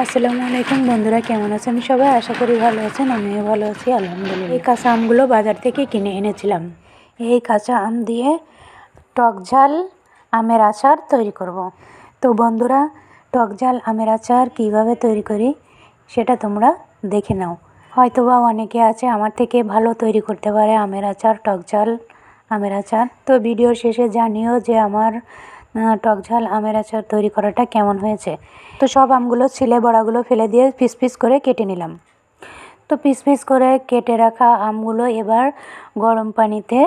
আসসালামু আলাইকুম বন্ধুরা, কেমন আছেন সবাই? আশা করি ভালো আছেন। আমিও ভালো আছি আলহামদুলিল্লাহ। এই কাঁচা আমগুলো বাজার থেকে কিনে এনেছিলাম। এই কাঁচা আম দিয়ে টক ঝাল আমের আচার তৈরি করব। তো বন্ধুরা, টক ঝাল আমের আচার কীভাবে তৈরি করি সেটা তোমরা দেখে নাও। হয়তোবা অনেকে আছে আমার থেকে ভালো তৈরি করতে পারে আমের আচার, টক ঝাল আমের আচার। তো ভিডিওর শেষে জানিও যে আমার টক ঝাল আমের আচার তৈরি করাটা কেমন হয়েছে। তো সব আমগুলো ছিলে বড়াগুলো ফেলে দিয়ে পিস পিস করে কেটে নিলাম। তো পিস পিস করে কেটে রাখা আমগুলো এবার গরম পানিতে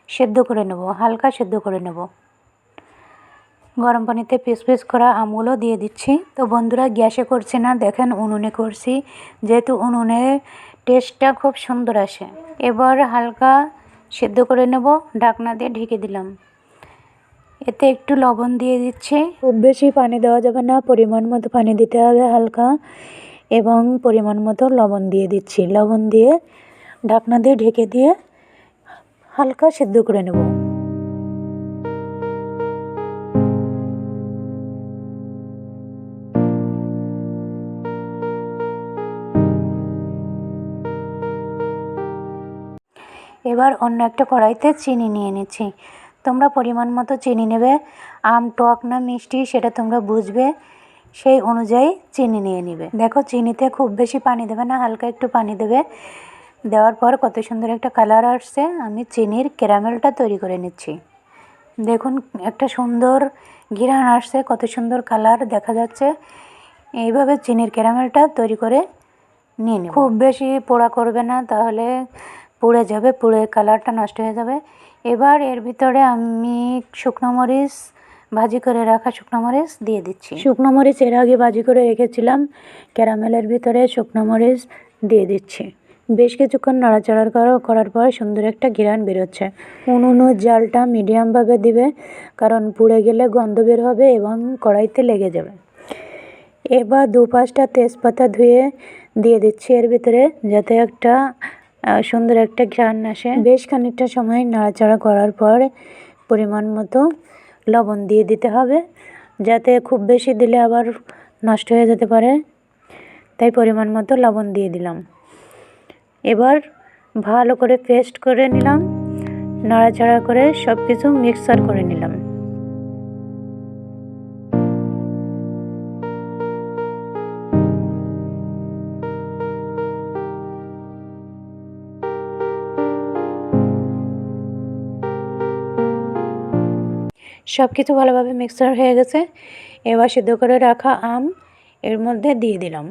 সেদ্ধ করে নেব, হালকা সেদ্ধ করে নেব। গরম পানিতে পিস পিস করা আমগুলো দিয়ে দিচ্ছি। তো বন্ধুরা, গ্যাসে করছি না, দেখেন উনুনে করছি, যেহেতু উনুনে টেস্টটা খুব সুন্দর আসে। এবার হালকা সেদ্ধ করে নেব, ঢাকনা দিয়ে ঢেকে দিলাম। এতে একটু লবণ দিয়ে দিচ্ছি। খুব বেশি পানি দেওয়া যাবে না, পরিমাণ মতো পানি দিতে হবে হালকা, এবং পরিমাণ মতো লবণ দিয়ে দিচ্ছি। লবণ দিয়ে ঢাকনা দিয়ে ঢেকে দিয়ে হালকা সেদ্ধ করে নেব। এবার অন্য একটা কড়াইতে চিনি নিয়ে নিচ্ছি। তোমরা পরিমাণ মতো চিনি নেবে, আম টক না মিষ্টি সেটা তোমরা বুঝবে, সেই অনুযায়ী চিনি নিয়ে নিবে। দেখো, চিনিতে খুব বেশি পানি দেবে না, হালকা একটু পানি দেবে। দেওয়ার পর কত সুন্দর একটা কালার আসছে। আমি চিনির ক্যারামেলটা তৈরি করে নিচ্ছি। দেখুন, একটা সুন্দর ঘ্রাণ আসছে, কত সুন্দর কালার দেখা যাচ্ছে। এইভাবে চিনির ক্যারামেলটা তৈরি করে নিয়ে নেব। খুব বেশি পোড়া করবে না, তাহলে পুড়ে যাবে, পুড়ে কালারটা নষ্ট হয়ে যাবে। এবার এর ভিতরে আমি শুকনো মরিচ, ভাজি করে রাখা শুকনো মরিচ দিয়ে দিচ্ছি। শুকনো মরিচ এর আগে ভাজি করে রেখেছিলাম, ক্যারামেলের ভিতরে শুকনো মরিচ দিয়ে দিচ্ছি। বেশ কিছুক্ষণ নাড়াচাড়া করার পর সুন্দর একটা ঘ্রাণ বেরোচ্ছে। উনুনের জালটা মিডিয়ামভাবে দিবে, কারণ পুড়ে গেলে গন্ধ বের হবে এবং কড়াইতে লেগে যাবে। এবার 2-5টা তেজপাতা ধুয়ে দিয়ে দিচ্ছি এর ভিতরে, যাতে একটা সুন্দর একটা ঘ্রাণ আসে। বেশ খানিকটা সময় নাড়াচাড়া করার পর পরিমাণ মতো লবণ দিয়ে দিতে হবে, যাতে খুব বেশি দিলে আবার নষ্ট হয়ে যেতে পারে, তাই পরিমাণ মতো লবণ দিয়ে দিলাম। এবার ভালো করে পেস্ট করে নিলাম, নাড়াচাড়া করে সব কিছু মিক্সার করে নিলাম। সব কিছু ভালোভাবে মিক্সার হয়ে গেছে। এবার সিদ্ধ করে রাখা আম এর মধ্যে দিয়ে দিলাম।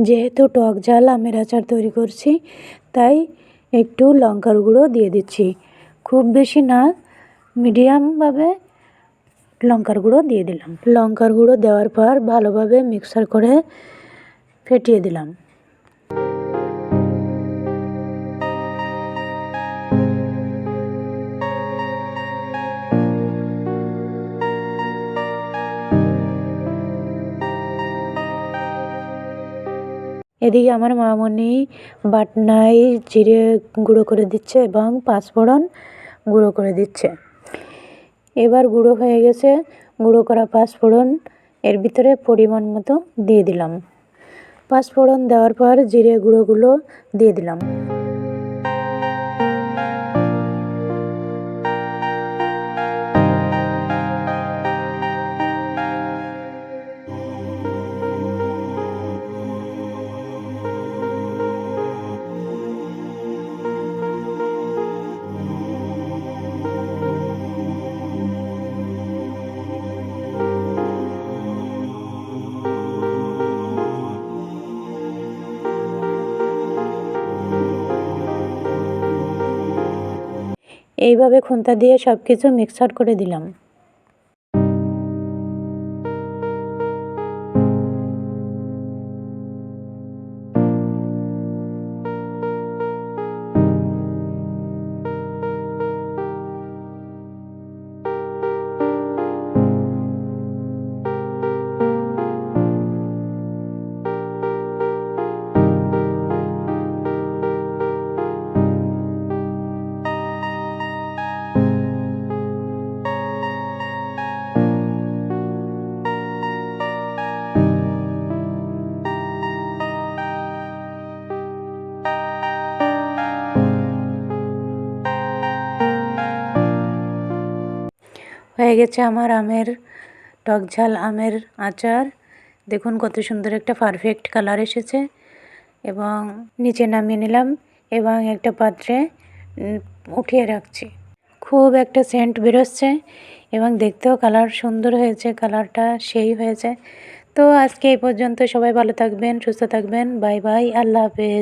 যেহেতু টক ঝাল আমের আচার তৈরি করছি, তাই একটু লঙ্কার গুঁড়ো দিয়ে দিচ্ছি। খুব বেশি না, মিডিয়ামভাবে লঙ্কার গুঁড়ো দিয়ে দিলাম। লঙ্কার গুঁড়ো দেওয়ার পর ভালোভাবে মিক্সার করে ফেটিয়ে দিলাম। এদিকে আমার মামনি বাটনায় জিরে গুঁড়ো করে দিচ্ছে এবং পাঁচফোড়ন গুঁড়ো করে দিচ্ছে। এবার গুঁড়ো হয়ে গেছে, গুঁড়ো করা পাঁচফোড়ন এর ভিতরে পরিমাণ মতো দিয়ে দিলাম। পাঁচফোড়ন দেওয়ার পর জিরে গুঁড়োগুলো দিয়ে দিলাম। এইভাবে খুন্তা দিয়ে সব কিছু মিক্সড করে দিলাম। হয়ে গেছে আমার আমের টক ঝাল আমের আচার। দেখুন কত সুন্দর একটা পারফেক্ট কালার এসেছে এবং নিচে নামিয়ে নিলাম এবং একটা পাত্রে উঠিয়ে রাখছি। খুব একটা সেন্ট বেরোচ্ছে এবং দেখতেও কালার সুন্দর হয়েছে, কালারটা সেই হয়েছে। তো আজকে এই পর্যন্ত, সবাই ভালো থাকবেন, সুস্থ থাকবেন, বাই বাই, আল্লাহ হাফেজ।